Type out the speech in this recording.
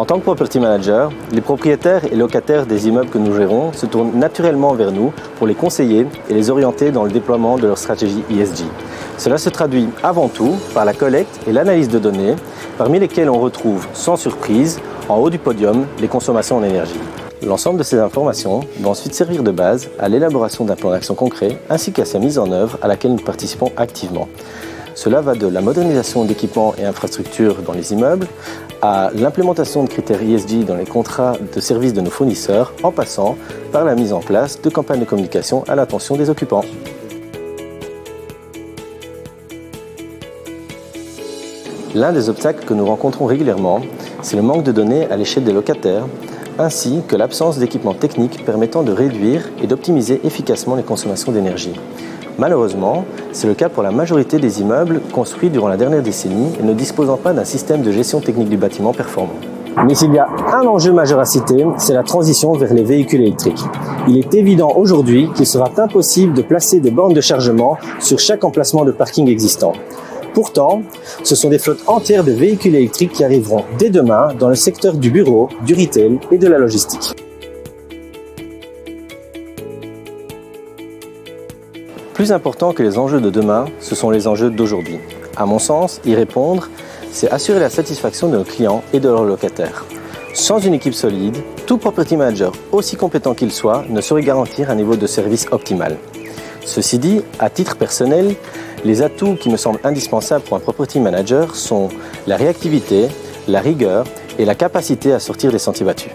En tant que property manager, les propriétaires et locataires des immeubles que nous gérons se tournent naturellement vers nous pour les conseiller et les orienter dans le déploiement de leur stratégie ESG. Cela se traduit avant tout par la collecte et l'analyse de données, parmi lesquelles on retrouve, sans surprise, en haut du podium, les consommations en énergie. L'ensemble de ces informations va ensuite servir de base à l'élaboration d'un plan d'action concret ainsi qu'à sa mise en œuvre à laquelle nous participons activement. Cela va de la modernisation d'équipements et infrastructures dans les immeubles à l'implémentation de critères ESG dans les contrats de services de nos fournisseurs, en passant par la mise en place de campagnes de communication à l'attention des occupants. L'un des obstacles que nous rencontrons régulièrement, c'est le manque de données à l'échelle des locataires, ainsi que l'absence d'équipements techniques permettant de réduire et d'optimiser efficacement les consommations d'énergie. Malheureusement, c'est le cas pour la majorité des immeubles construits durant la dernière décennie et ne disposant pas d'un système de gestion technique du bâtiment performant. Mais s'il y a un enjeu majeur à citer, c'est la transition vers les véhicules électriques. Il est évident aujourd'hui qu'il sera impossible de placer des bornes de chargement sur chaque emplacement de parking existant. Pourtant, ce sont des flottes entières de véhicules électriques qui arriveront dès demain dans le secteur du bureau, du retail et de la logistique. Plus important que les enjeux de demain, ce sont les enjeux d'aujourd'hui. À mon sens, y répondre, c'est assurer la satisfaction de nos clients et de leurs locataires. Sans une équipe solide, tout property manager, aussi compétent qu'il soit, ne saurait garantir un niveau de service optimal. Ceci dit, à titre personnel, les atouts qui me semblent indispensables pour un property manager sont la réactivité, la rigueur et la capacité à sortir des sentiers battus.